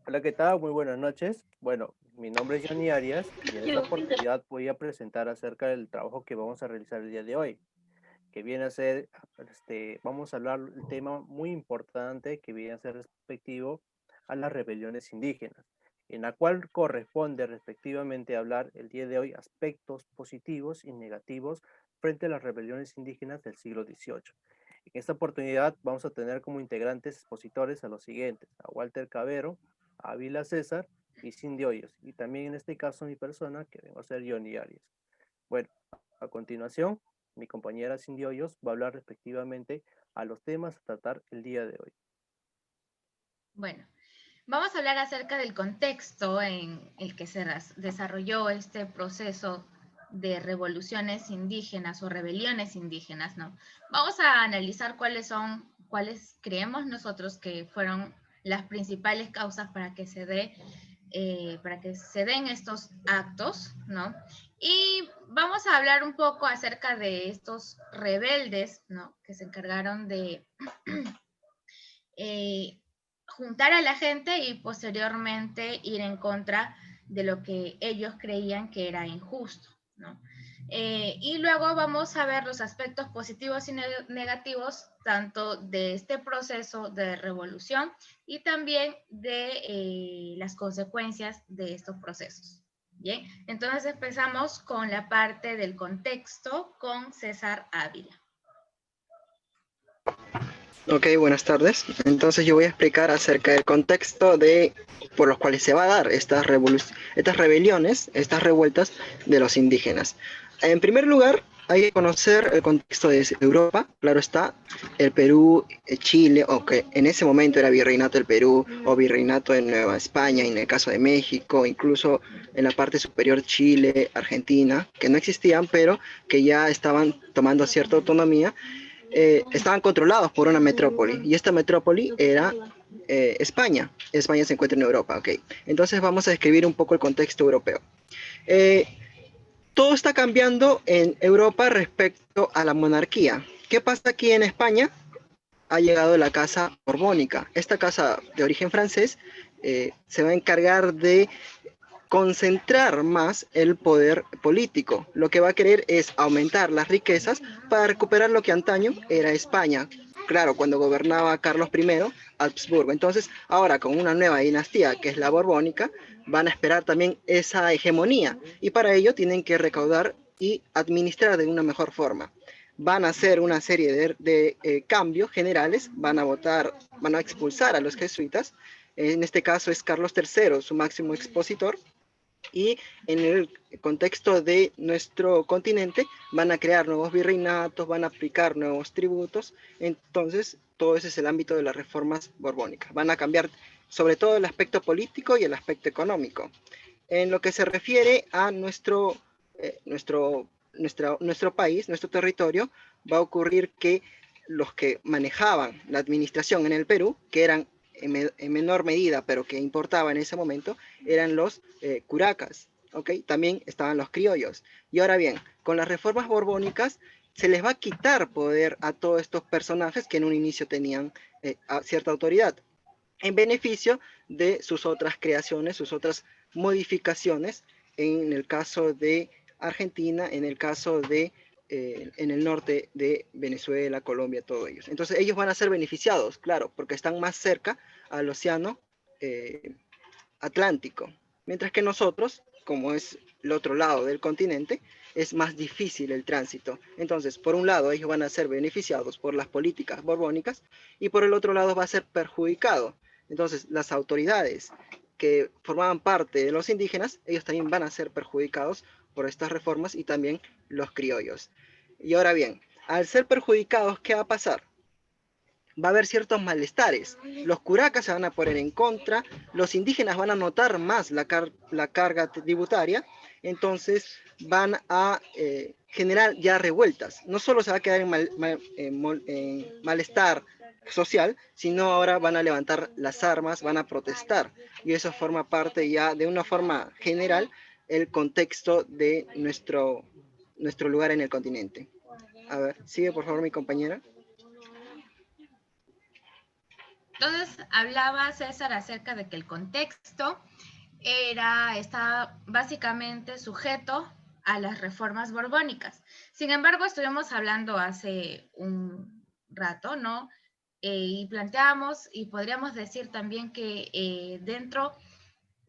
Hola, ¿qué tal? Muy buenas noches. Bueno, mi nombre es Johnny Arias y en esta oportunidad voy a presentar acerca del trabajo que vamos a realizar el día de hoy, que viene a ser, vamos a hablar un tema muy importante que viene a ser respectivo a las rebeliones indígenas, en la cual corresponde respectivamente hablar el día de hoy aspectos positivos y negativos frente a las rebeliones indígenas del siglo XVIII. En esta oportunidad vamos a tener como integrantes expositores a los siguientes: a Walter Cabero, a Ávila César y Cindy Hoyos, y también en este caso mi persona, que vengo a ser Johnny Arias. Bueno, a continuación, mi compañera Cindy Hoyos va a hablar respectivamente a los temas a tratar el día de hoy. Bueno, vamos a hablar acerca del contexto en el que se desarrolló este proceso de revoluciones indígenas o rebeliones indígenas, ¿no? Vamos a analizar cuáles creemos nosotros que fueron las principales causas para que se den estos actos, ¿no? Y vamos a hablar un poco acerca de estos rebeldes, ¿no? Que se encargaron de eh, juntar a la gente y posteriormente ir en contra de lo que ellos creían que era injusto, ¿no? Y luego vamos a ver los aspectos positivos y negativos tanto de este proceso de revolución y también de las consecuencias de estos procesos. Bien, entonces empezamos con la parte del contexto con César Ávila. Ok, buenas tardes. Entonces yo voy a explicar acerca del contexto por los cuales se va a dar estas rebeliones, estas revueltas de los indígenas. En primer lugar, hay que conocer el contexto de Europa, claro está, el Perú, Chile, o que en ese momento era virreinato del Perú o virreinato de Nueva España, en el caso de México, incluso en la parte superior Chile, Argentina, que no existían, pero que ya estaban tomando cierta autonomía. Estaban controlados por una metrópoli y esta metrópoli era España. España se encuentra en Europa, ok. Entonces vamos a describir un poco el contexto europeo. Eh, Todo está cambiando en Europa respecto a la monarquía. ¿Qué pasa aquí en España? Ha llegado la casa borbónica. Esta casa de origen francés se va a encargar de concentrar más el poder político. Lo que va a querer es aumentar las riquezas para recuperar lo que antaño era España. Claro, cuando gobernaba Carlos I, Habsburgo. Entonces, ahora con una nueva dinastía, que es la borbónica, van a esperar también esa hegemonía. Y para ello tienen que recaudar y administrar de una mejor forma. Van a hacer una serie de cambios generales, van a expulsar a los jesuitas. En este caso es Carlos III, su máximo expositor, y en el contexto de nuestro continente van a crear nuevos virreinatos, van a aplicar nuevos tributos. Entonces todo ese es el ámbito de las reformas borbónicas. Van a cambiar sobre todo el aspecto político y el aspecto económico. En lo que se refiere a nuestro país, nuestro territorio, va a ocurrir que los que manejaban la administración en el Perú, que eran en menor medida, pero que importaba en ese momento, eran los curacas, ¿ok? También estaban los criollos. Y ahora bien, con las reformas borbónicas se les va a quitar poder a todos estos personajes que en un inicio tenían cierta autoridad, en beneficio de sus otras creaciones, sus otras modificaciones, en el caso de Argentina, en el caso de en el norte de Venezuela, Colombia, todos ellos. Entonces ellos van a ser beneficiados, claro, porque están más cerca al océano eh, Atlántico, mientras que nosotros, como es el otro lado del continente, es más difícil el tránsito. Entonces, por un lado, ellos van a ser beneficiados por las políticas borbónicas y por el otro lado va a ser perjudicado. Entonces, las autoridades que formaban parte de los indígenas, ellos también van a ser perjudicados por estas reformas y también los criollos. Y ahora bien, al ser perjudicados, ¿qué va a pasar? Va a haber ciertos malestares. Los curacas se van a poner en contra, los indígenas van a notar más la carga tributaria, entonces van a generar ya revueltas. No solo se va a quedar en malestar social, sino ahora van a levantar las armas, van a protestar. Y eso forma parte ya de una forma general el contexto de nuestro lugar en el continente. A ver, sigue por favor mi compañera. Entonces, hablaba César acerca de que el contexto está básicamente sujeto a las reformas borbónicas. Sin embargo, estuvimos hablando hace un rato, ¿no? Y planteamos y podríamos decir también que dentro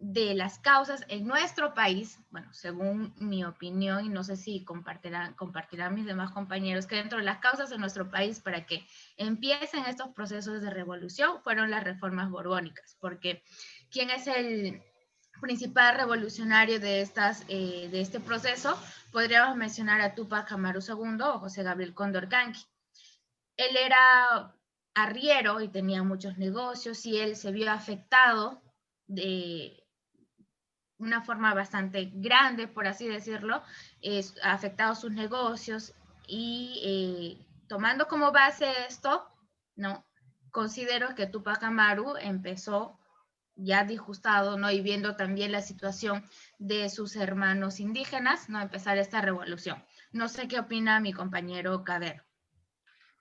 de las causas en nuestro país, bueno, según mi opinión, y no sé si compartirán mis demás compañeros, que dentro de las causas en nuestro país para que empiecen estos procesos de revolución fueron las reformas borbónicas, porque ¿quién es el principal revolucionario de este proceso? Podríamos mencionar a Túpac Amaru II o José Gabriel Condorcanqui. Él era arriero y tenía muchos negocios y él se vio afectado de una forma bastante grande, por así decirlo, ha afectado sus negocios y tomando como base esto, ¿no? Considero que Túpac Amaru empezó ya disgustado, ¿no? Y viendo también la situación de sus hermanos indígenas, ¿no? Empezar esta revolución. No sé qué opina mi compañero Cadero.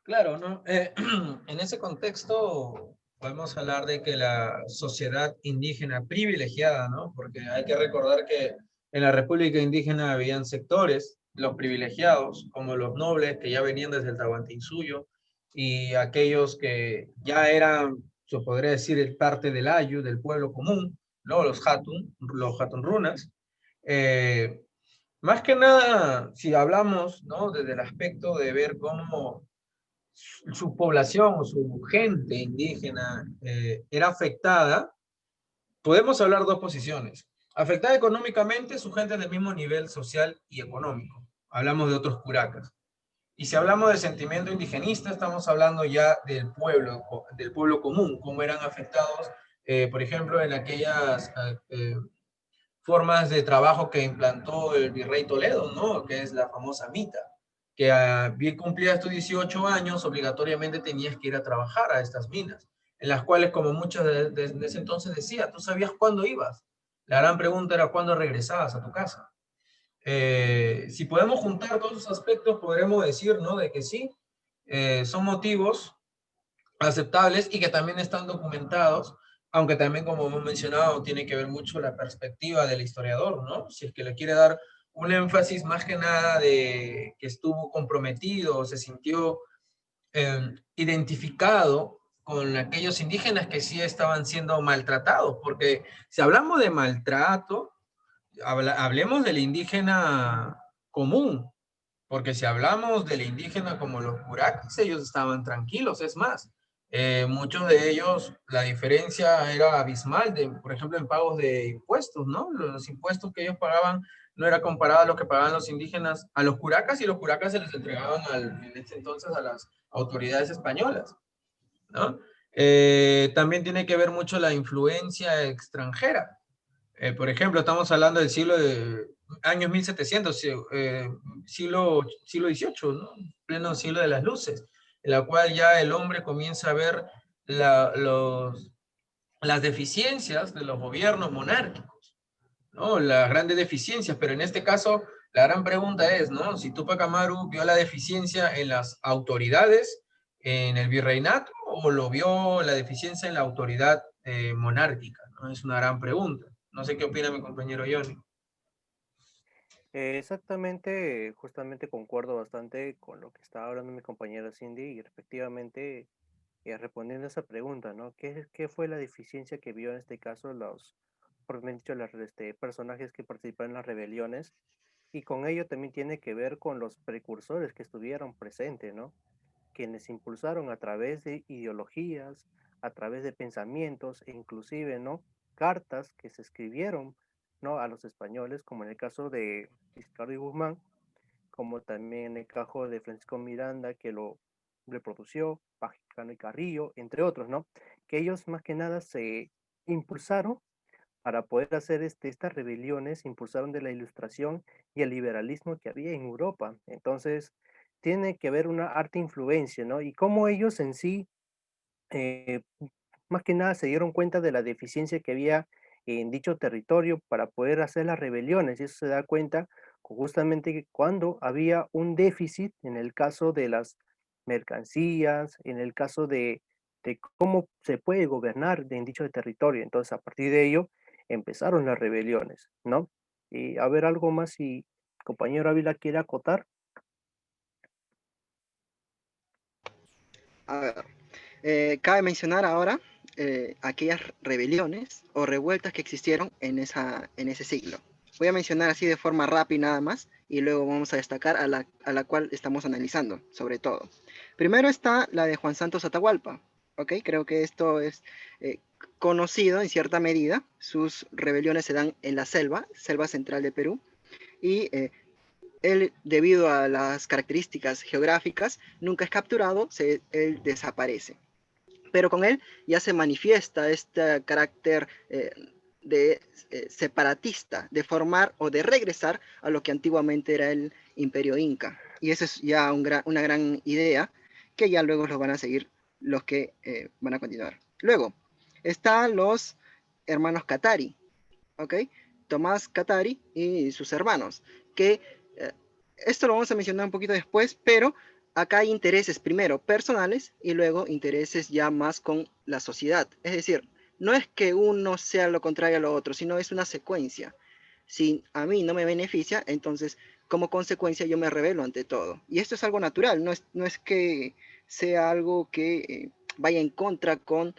Claro, ¿no? En ese contexto podemos hablar de que la sociedad indígena privilegiada, ¿no? Porque hay que recordar que en la República Indígena habían sectores, los privilegiados, como los nobles que ya venían desde el Tahuantinsuyo, y aquellos que ya eran, se podría decir, parte del Ayu, del pueblo común, ¿no? Los Hatun Runas. Eh, Más que nada, si hablamos, ¿no? Desde el aspecto de ver cómo su población o su gente indígena era afectada, podemos hablar dos posiciones. Afectada económicamente, su gente del mismo nivel social y económico. Hablamos de otros curacas. Y si hablamos de sentimiento indigenista, estamos hablando ya del pueblo común, cómo eran afectados, por ejemplo, en aquellas formas de trabajo que implantó el virrey Toledo, ¿no? Que es la famosa mita, que bien cumplías tus 18 años, obligatoriamente tenías que ir a trabajar a estas minas, en las cuales, como muchos de ese entonces decía, tú sabías cuándo ibas. La gran pregunta era cuándo regresabas a tu casa. Si podemos juntar todos esos aspectos, podremos decir, ¿no? De que sí, son motivos aceptables y que también están documentados, aunque también, como hemos mencionado, tiene que ver mucho la perspectiva del historiador, ¿no? Si es que le quiere dar un énfasis más que nada de que estuvo comprometido, se sintió identificado con aquellos indígenas que sí estaban siendo maltratados, porque si hablamos de maltrato, hablemos del indígena común, porque si hablamos del indígena como los curacas, ellos estaban tranquilos, es más, muchos de ellos, la diferencia era abismal, por ejemplo, en pagos de impuestos, ¿no? Los impuestos que ellos pagaban no era comparado a lo que pagaban los indígenas, a los curacas, y los curacas se les entregaban en ese entonces a las autoridades españolas, ¿no? También tiene que ver mucho la influencia extranjera. Por ejemplo, estamos hablando del siglo de años 1700, siglo XVIII, ¿no? Pleno siglo de las luces, en la cual ya el hombre comienza a ver las deficiencias de los gobiernos monárquicos, ¿no? Las grandes deficiencias, pero en este caso la gran pregunta es, ¿no? Si Túpac Amaru vio la deficiencia en las autoridades, en el virreinato, o lo vio la deficiencia en la autoridad monárquica, ¿no? Es una gran pregunta. No sé qué opina mi compañero Johnny. Exactamente, justamente concuerdo bastante con lo que estaba hablando mi compañera Cindy y respectivamente respondiendo a esa pregunta, ¿no? ¿Qué fue la deficiencia que vio en este caso los, por dicho, personajes que participaron en las rebeliones? Y con ello también tiene que ver con los precursores que estuvieron presentes, ¿no? Quienes impulsaron a través de ideologías, a través de pensamientos e inclusive, ¿no? Cartas que se escribieron, ¿no? A los españoles, como en el caso de Vizcarra y Guzmán, como también en el caso de Francisco Miranda, que lo reprodució, Pajicano y Carrillo, entre otros, ¿no? Que ellos más que nada se impulsaron para poder hacer estas rebeliones, impulsaron de la ilustración y el liberalismo que había en Europa. Entonces, tiene que haber una arte influencia, ¿no? Y cómo ellos en sí, eh, más que nada, se dieron cuenta de la deficiencia que había en dicho territorio para poder hacer las rebeliones. Y eso se da cuenta justamente que cuando había un déficit en el caso de las mercancías, en el caso de cómo se puede gobernar en dicho territorio. Entonces, a partir de ello, empezaron las rebeliones, ¿no? Y a ver, algo más si compañero Ávila quiere acotar. A ver, cabe mencionar ahora aquellas rebeliones o revueltas que existieron en ese siglo. Voy a mencionar así de forma rápida nada más y luego vamos a destacar a la cual estamos analizando, sobre todo. Primero está la de Juan Santos Atahualpa, ¿ok? Creo que esto es conocido en cierta medida. Sus rebeliones se dan en la selva central de Perú, y él, debido a las características geográficas, nunca es capturado, él desaparece. Pero con él ya se manifiesta este carácter de separatista, de formar o de regresar a lo que antiguamente era el imperio inca. Y eso es ya una gran idea que ya luego los van a seguir los que van a continuar. Luego, están los hermanos Katari, ¿ok? Tomás Katari y sus hermanos, que eh, esto lo vamos a mencionar un poquito después, pero acá hay intereses primero personales y luego intereses ya más con la sociedad. Es decir, no es que uno sea lo contrario a lo otro, sino es una secuencia. Si a mí no me beneficia, entonces como consecuencia yo me rebelo ante todo. Y esto es algo natural, no es que sea algo que vaya en contra con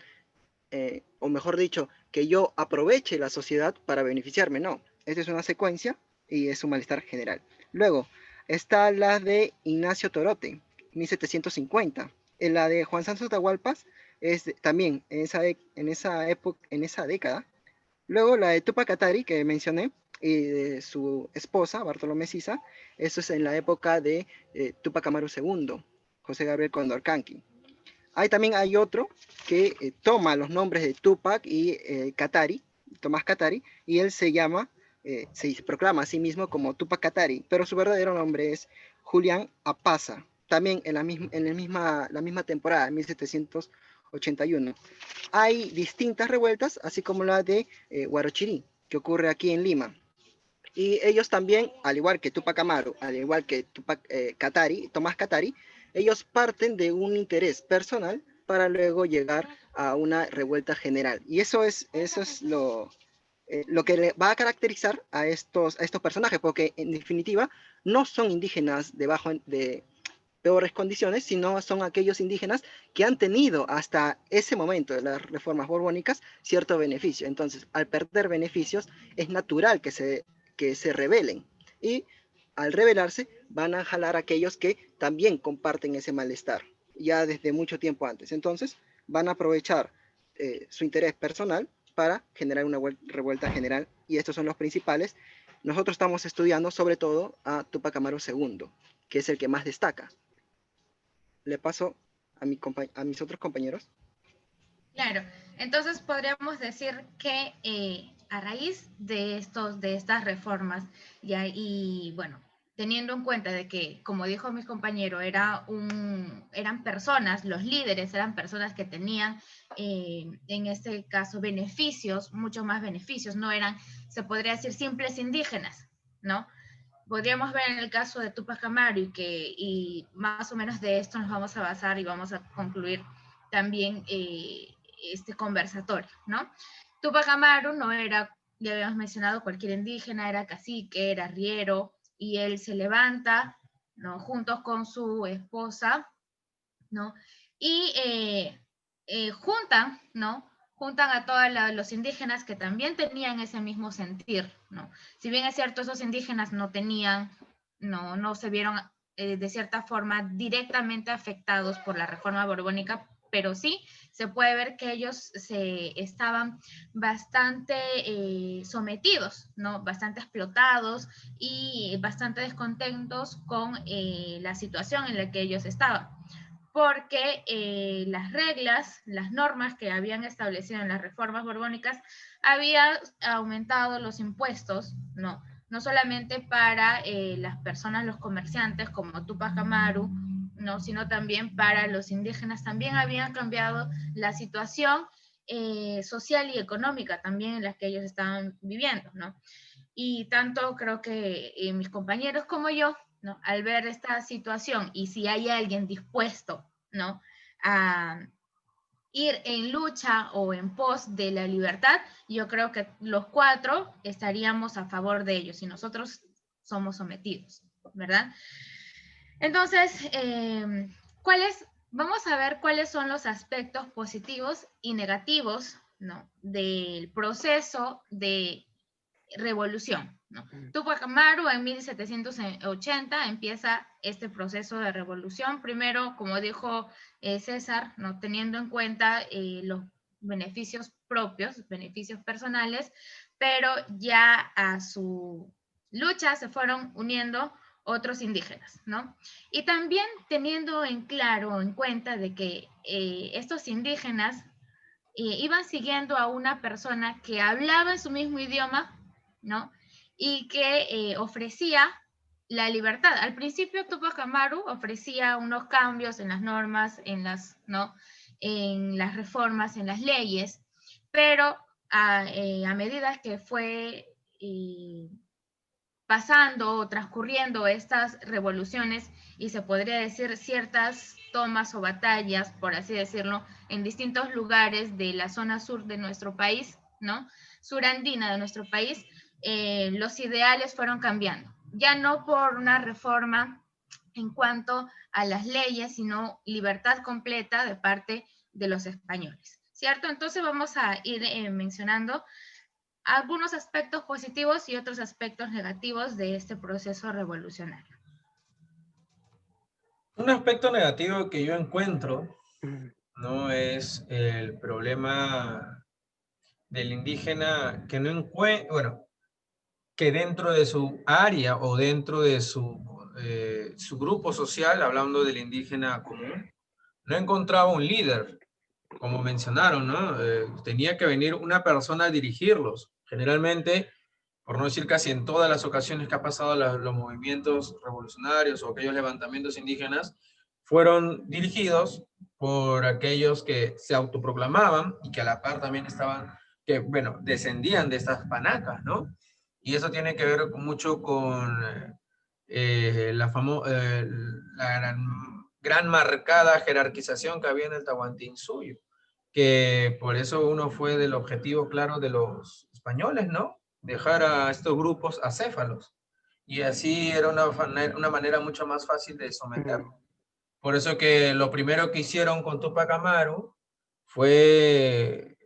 o mejor dicho, que yo aproveche la sociedad para beneficiarme. No, esta es una secuencia y es un malestar general. Luego está la de Ignacio Torote, 1750. En la de Juan Santos Atahualpas es también en esa década. Luego la de Tupac Katari, que mencioné, y de su esposa, Bartolomé Sisa, eso es en la época de Tupac Amaru II, José Gabriel Condorcanqui. También hay otro que toma los nombres de Tupac y Katari, Tomás Katari, y él se proclama a sí mismo como Tupac Katari, pero su verdadero nombre es Julián Apaza, también en la misma temporada, en 1781. Hay distintas revueltas, así como la de Huarochirí, que ocurre aquí en Lima. Y ellos también, al igual que Tupac Amaru, al igual que Katari, Tomás Katari, ellos parten de un interés personal para luego llegar a una revuelta general. Y eso es lo que le va a caracterizar a estos personajes, porque en definitiva no son indígenas de peores condiciones, sino son aquellos indígenas que han tenido hasta ese momento de las reformas borbónicas cierto beneficio. Entonces, al perder beneficios, es natural que se rebelen. Y al rebelarse, van a jalar a aquellos que también comparten ese malestar, ya desde mucho tiempo antes. Entonces, van a aprovechar su interés personal para generar una revuelta general, y estos son los principales. Nosotros estamos estudiando sobre todo a Tupac Amaru II, que es el que más destaca. Le paso a mis otros compañeros. Claro, entonces podríamos decir que a raíz de estas reformas, ya, y bueno, teniendo en cuenta de que, como dijo mi compañero, eran personas, los líderes eran personas que tenían, en este caso, beneficios, muchos más beneficios, no eran, se podría decir, simples indígenas, ¿no? Podríamos ver en el caso de Tupac Amaru y más o menos de esto nos vamos a basar y vamos a concluir también este conversatorio, ¿no? Tupac Amaru no era, ya habíamos mencionado, cualquier indígena, era cacique, era arriero, y él se levanta, ¿no? Juntos con su esposa, ¿no? Y juntan, ¿no? Juntan a todos los indígenas que también tenían ese mismo sentir, ¿no? Si bien es cierto, esos indígenas no tenían, no se vieron de cierta forma directamente afectados por la reforma borbónica, pero sí se puede ver que ellos estaban bastante sometidos, ¿no? Bastante explotados y bastante descontentos con la situación en la que ellos estaban, porque las reglas, las normas que habían establecido en las reformas borbónicas habían aumentado los impuestos, ¿no? No solamente para las personas, los comerciantes como Tupac Amaru, ¿no? Sino también para los indígenas. También habían cambiado la situación social y económica también en la que ellos estaban viviendo, ¿no? Y tanto creo que mis compañeros como yo, ¿no? Al ver esta situación y si hay alguien dispuesto, ¿no? A, ir en lucha o en pos de la libertad, yo creo que los cuatro estaríamos a favor de ellos y nosotros somos sometidos, ¿verdad? Entonces, vamos a ver cuáles son los aspectos positivos y negativos, ¿no?, del proceso de revolución, ¿no? Túpac Amaru en 1780 empieza este proceso de revolución, primero, como dijo César, ¿no?, teniendo en cuenta los beneficios propios, beneficios personales, pero ya a su lucha se fueron uniendo otros indígenas, ¿no? Y también teniendo en claro, en cuenta de que estos indígenas iban siguiendo a una persona que hablaba en su mismo idioma, ¿no? Y que ofrecía la libertad. Al principio Túpac Amaru ofrecía unos cambios en las normas, ¿no?, en las reformas, en las leyes, pero a medida que fue pasando o transcurriendo estas revoluciones y se podría decir ciertas tomas o batallas, por así decirlo, en distintos lugares de la zona sur de nuestro país, ¿no?, surandina de nuestro país, los ideales fueron cambiando. Ya no por una reforma en cuanto a las leyes, sino libertad completa de parte de los españoles, ¿cierto? Entonces vamos a ir mencionando algunos aspectos positivos y otros aspectos negativos de este proceso revolucionario. Un aspecto negativo que yo encuentro, Mm. ¿no?, es el problema del indígena que no encuentra, bueno, que dentro de su área o dentro de su grupo social, hablando del indígena común, no encontraba un líder, como mencionaron, ¿no? Tenía que venir una persona a dirigirlos. Generalmente, por no decir casi en todas las ocasiones que ha pasado los movimientos revolucionarios o aquellos levantamientos indígenas, fueron dirigidos por aquellos que se autoproclamaban y que a la par también estaban, que bueno, descendían de estas panacas, ¿no? Y eso tiene que ver mucho con la gran marcada jerarquización que había en el Tahuantinsuyo, que por eso uno fue del objetivo claro de los españoles, ¿no? Dejar a estos grupos acéfalos. Y así era una manera mucho más fácil de someterlo. Por eso que lo primero que hicieron con Túpac Amaru fue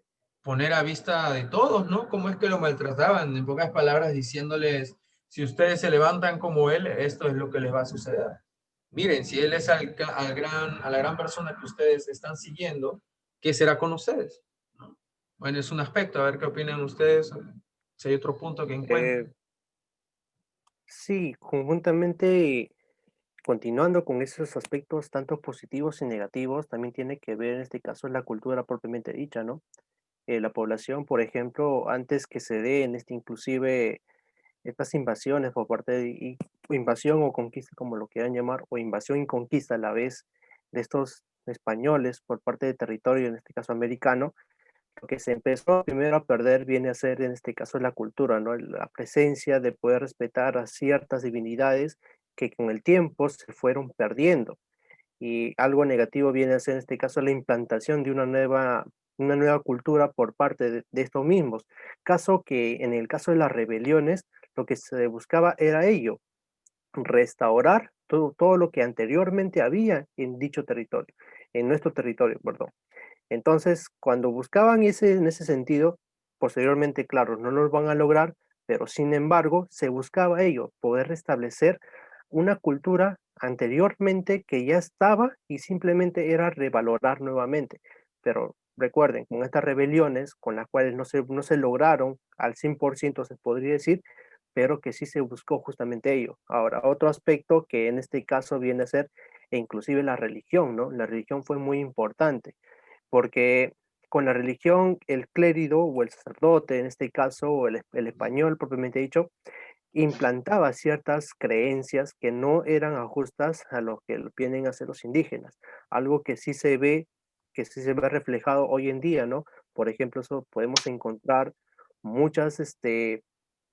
poner a vista de todos, ¿no? Cómo es que lo maltrataban, en pocas palabras, diciéndoles, si ustedes se levantan como él, esto es lo que les va a suceder. Miren, si él es a la gran persona que ustedes están siguiendo, ¿qué será con ustedes? ¿No? Bueno, es un aspecto, a ver qué opinan ustedes, si hay otro punto que Eh, encuentren. sí, conjuntamente, continuando con esos aspectos tanto positivos y negativos, también tiene que ver en este caso la cultura propiamente dicha, ¿no? La población, por ejemplo, antes que se den inclusive estas invasiones por parte invasión o conquista, como lo quieran llamar, o invasión y conquista a la vez de estos españoles por parte de territorio, en este caso americano, lo que se empezó primero a perder viene a ser, en este caso, la cultura, ¿no? La presencia de poder respetar a ciertas divinidades que con el tiempo se fueron perdiendo. Y algo negativo viene a ser, en este caso, la implantación de una nueva cultura por parte de estos mismos. Caso que en el caso de las rebeliones, lo que se buscaba era ello, restaurar todo lo que anteriormente había en dicho territorio, en nuestro territorio, perdón. Entonces, cuando buscaban en ese sentido, posteriormente, claro, no lo van a lograr, pero sin embargo, se buscaba ello, poder restablecer una cultura anteriormente que ya estaba y simplemente era revalorar nuevamente. Pero recuerden, con estas rebeliones, con las cuales no se lograron al 100%, se podría decir, pero que sí se buscó justamente ello. Ahora, otro aspecto que en este caso viene a ser, e inclusive la religión, ¿no? La religión fue muy importante porque con la religión, el clérigo o el sacerdote, en este caso, o el español propiamente dicho, implantaba ciertas creencias que no eran ajustas a lo que vienen a ser los indígenas, algo que sí se ve reflejado hoy en día, ¿no? Por ejemplo, eso podemos encontrar muchas, se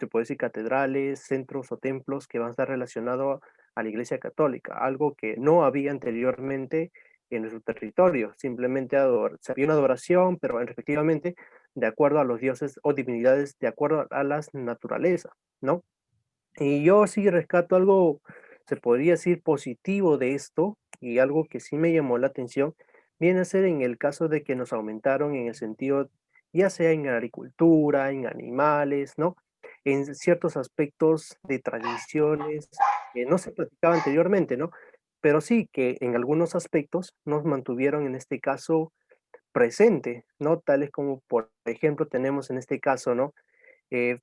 puede decir, catedrales, centros o templos que van a estar relacionados a la Iglesia Católica, algo que no había anteriormente en nuestro territorio. Simplemente había una adoración, pero efectivamente de acuerdo a los dioses o divinidades, de acuerdo a las naturalezas, ¿no? Y yo sí rescato algo, se podría decir positivo de esto, y algo que sí me llamó la atención, viene a ser en el caso de que nos aumentaron en el sentido, ya sea en agricultura, en animales, ¿no? En ciertos aspectos de tradiciones que no se practicaba anteriormente, ¿no? Pero sí que en algunos aspectos nos mantuvieron en este caso presente, ¿no? Tales como, por ejemplo, tenemos en este caso, ¿no? Eh,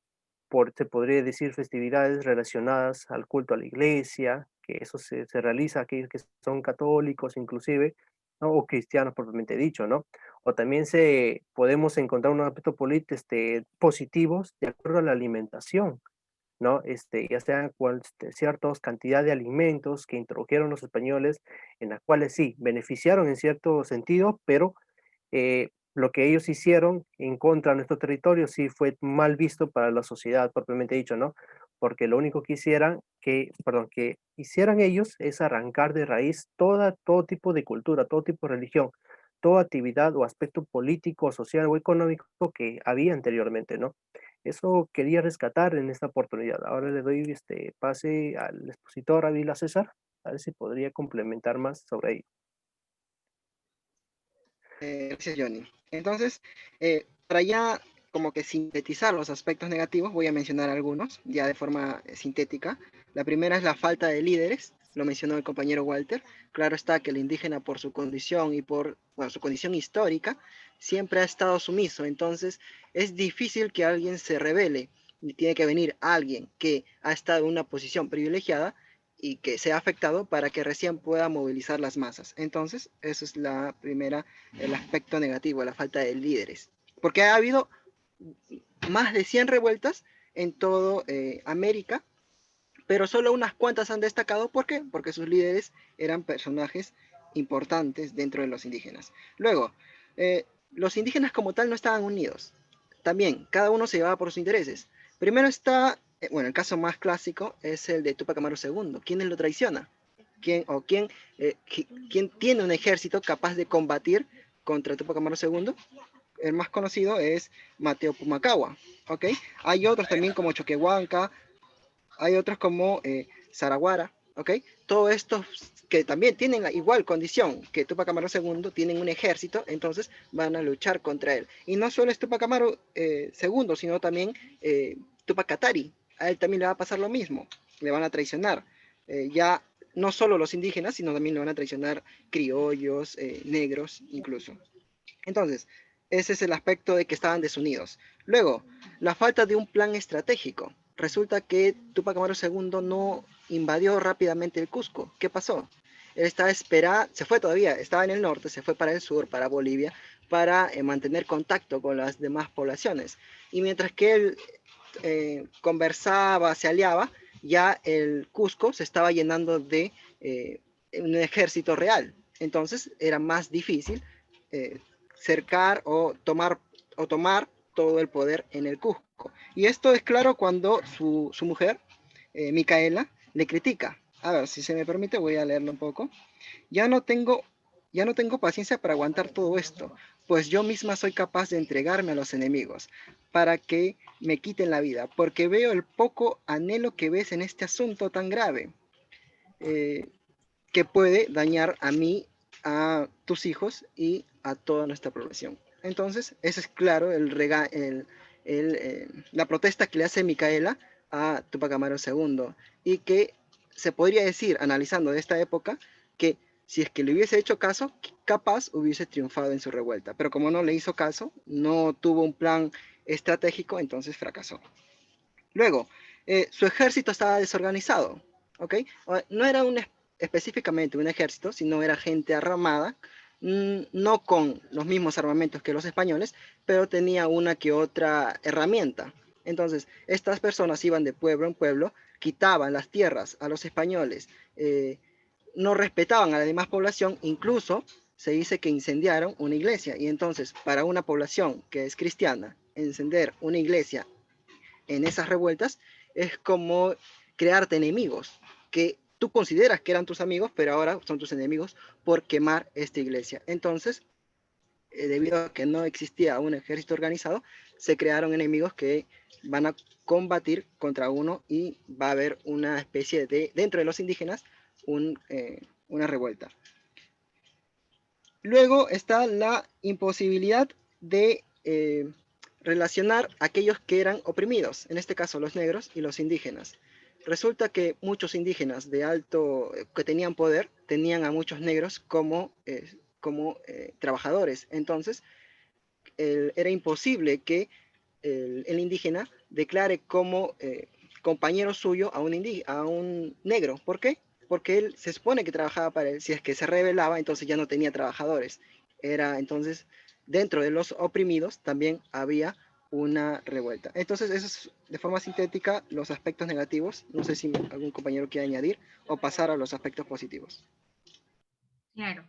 se podría decir festividades relacionadas al culto a la iglesia, que eso se realiza a aquellos que son católicos inclusive, ¿no? O cristianos propiamente dicho, ¿no? O también podemos encontrar un aspecto positivos de acuerdo a la alimentación, ¿no? Ya sea ciertas cantidad de alimentos que introdujeron los españoles, en las cuales sí, beneficiaron en cierto sentido, pero lo que ellos hicieron en contra de nuestro territorio sí fue mal visto para la sociedad propiamente dicho, ¿no? Porque lo único que que hicieran ellos es arrancar de raíz todo tipo de cultura, todo tipo de religión, toda actividad o aspecto político, social o económico que había anteriormente, ¿no? Eso quería rescatar en esta oportunidad. Ahora le doy este pase al expositor Ávila César, a ver si podría complementar más sobre ello. Gracias, Johnny. Entonces, para ya como que sintetizar los aspectos negativos, voy a mencionar algunos, ya de forma sintética. La primera es la falta de líderes, lo mencionó el compañero Walter. Claro está que el indígena por su condición y por su condición histórica, siempre ha estado sumiso. Entonces, es difícil que alguien se rebele. Y tiene que venir alguien que ha estado en una posición privilegiada y que sea afectado para que recién pueda movilizar las masas. Entonces, eso es la primera, el aspecto negativo, la falta de líderes. Porque ha habido más de 100 revueltas en todo América, pero solo unas cuantas han destacado. ¿Por qué? Porque sus líderes eran personajes importantes dentro de los indígenas. Luego, los indígenas como tal no estaban unidos. También, cada uno se llevaba por sus intereses. Primero está, bueno, el caso más clásico es el de Tupac Amaru II. ¿Quién lo traiciona? ¿Quién tiene un ejército capaz de combatir contra Tupac Amaru II? El más conocido es Mateo Pumacahua, ¿ok? Hay otros también como Choquehuanca, hay otros como Zaraguara, ¿ok? Todos estos que también tienen la igual condición que Tupac Amaru II, tienen un ejército, entonces van a luchar contra él. Y no solo es Tupac Amaru II, sino también Tupac Katari. A él también le va a pasar lo mismo, le van a traicionar. Ya no solo los indígenas, sino también le van a traicionar criollos, negros incluso. Entonces, ese es el aspecto de que estaban desunidos. Luego, la falta de un plan estratégico. Resulta que Tupac Amaru II no invadió rápidamente el Cusco. ¿Qué pasó? Él estaba esperando, se fue todavía, estaba en el norte, se fue para el sur, para Bolivia, para mantener contacto con las demás poblaciones. Y mientras que él conversaba, se aliaba, ya el Cusco se estaba llenando de un ejército real. Entonces era más difícil eh, cercar o tomar todo el poder en el Cusco. Y esto es claro cuando su mujer, Micaela, le critica. A ver, si se me permite, voy a leerlo un poco. Ya no tengo, ya no tengo paciencia para aguantar todo esto, pues yo misma soy capaz de entregarme a los enemigos para que me quiten la vida, porque veo el poco anhelo que ves en este asunto tan grave, eh, que puede dañar a mí, a tus hijos y a toda nuestra población. Entonces, ese es claro la protesta que le hace Micaela a Tupac Amaru II, y que se podría decir, analizando de esta época, que si es que le hubiese hecho caso, capaz hubiese triunfado en su revuelta. Pero como no le hizo caso, no tuvo un plan estratégico, entonces fracasó. Luego, su ejército estaba desorganizado, ¿ok? No era específicamente un ejército, sino era gente armada, no con los mismos armamentos que los españoles, pero tenía una que otra herramienta. Entonces, estas personas iban de pueblo en pueblo, quitaban las tierras a los españoles, no respetaban a la demás población, incluso se dice que incendiaron una iglesia. Y entonces, para una población que es cristiana, encender una iglesia en esas revueltas es como crearte enemigos que tú consideras que eran tus amigos, pero ahora son tus enemigos por quemar esta iglesia. Entonces, debido a que no existía un ejército organizado, se crearon enemigos que van a combatir contra uno y va a haber una especie de, dentro de los indígenas, una revuelta. Luego está la imposibilidad de relacionar a aquellos que eran oprimidos, en este caso los negros y los indígenas. Resulta que muchos indígenas de alto, que tenían poder, tenían a muchos negros como trabajadores. Entonces, era imposible que el indígena declare como compañero suyo a un negro. ¿Por qué? Porque él se supone que trabajaba para él. Si es que se rebelaba, entonces ya no tenía trabajadores. Entonces, dentro de los oprimidos también había una revuelta. Entonces, eso es de forma sintética los aspectos negativos. No sé si algún compañero quiere añadir o pasar a los aspectos positivos. Claro.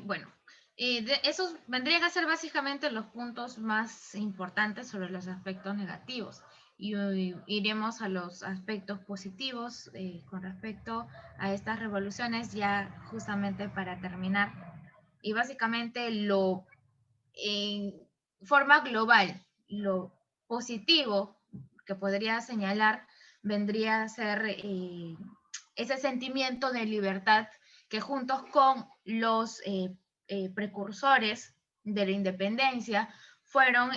Bueno, esos vendrían a ser básicamente los puntos más importantes sobre los aspectos negativos. Y hoy iremos a los aspectos positivos con respecto a estas revoluciones, ya justamente para terminar. Y básicamente en forma global, lo positivo que podría señalar vendría a ser ese sentimiento de libertad que juntos con los precursores de la independencia fueron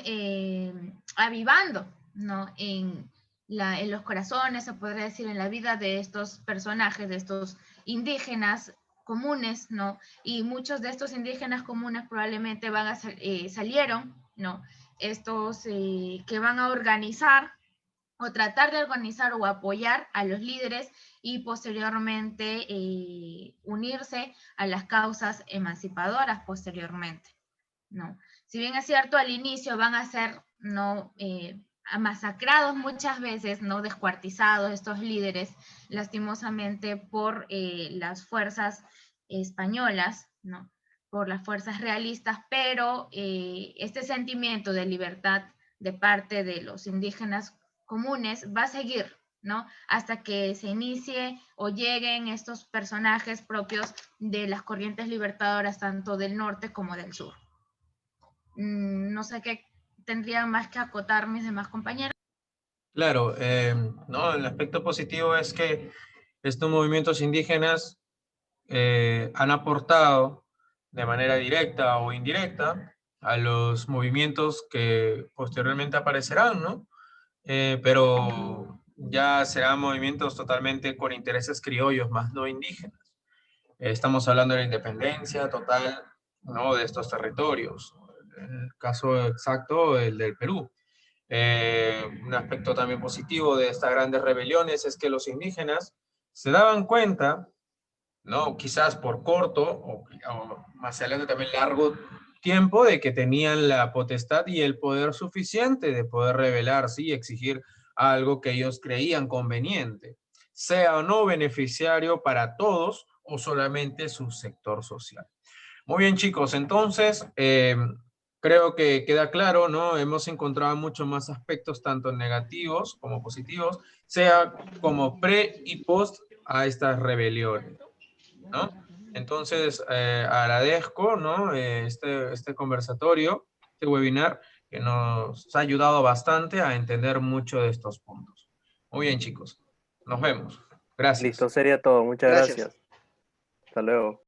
avivando, ¿no? En los corazones, se podría decir, en la vida de estos personajes, de estos indígenas comunes, ¿no? Y muchos de estos indígenas comunes probablemente salieron, ¿no? Estos que van a organizar o tratar de organizar o apoyar a los líderes y posteriormente unirse a las causas emancipadoras posteriormente, ¿no? Si bien es cierto, al inicio van a ser, ¿no? Masacrados muchas veces, ¿no? Descuartizados estos líderes, lastimosamente por las fuerzas españolas, ¿no? Por las fuerzas realistas, pero este sentimiento de libertad de parte de los indígenas comunes va a seguir, ¿no? Hasta que se inicie o lleguen estos personajes propios de las corrientes libertadoras tanto del norte como del sur. No sé qué tendrían más que acotar mis demás compañeros. Claro, no, el aspecto positivo es que estos movimientos indígenas han aportado de manera directa o indirecta a los movimientos que posteriormente aparecerán, ¿no? Pero ya serán movimientos totalmente con intereses criollos, más no indígenas. Estamos hablando de la independencia total, ¿no? De estos territorios. En el caso exacto, el del Perú. Un aspecto también positivo de estas grandes rebeliones es que los indígenas se daban cuenta, ¿no? Quizás por corto o más adelante también largo tiempo, de que tenían la potestad y el poder suficiente de poder rebelarse y exigir algo que ellos creían conveniente, sea o no beneficiario para todos o solamente su sector social. Muy bien, chicos, entonces creo que queda claro, ¿no? Hemos encontrado muchos más aspectos, tanto negativos como positivos, sea como pre y post a estas rebeliones, ¿no? Entonces, agradezco, ¿no? Este conversatorio, este webinar, que nos ha ayudado bastante a entender mucho de estos puntos. Muy bien, chicos. Nos vemos. Gracias. Listo, sería todo. Muchas Gracias. gracias. Hasta luego.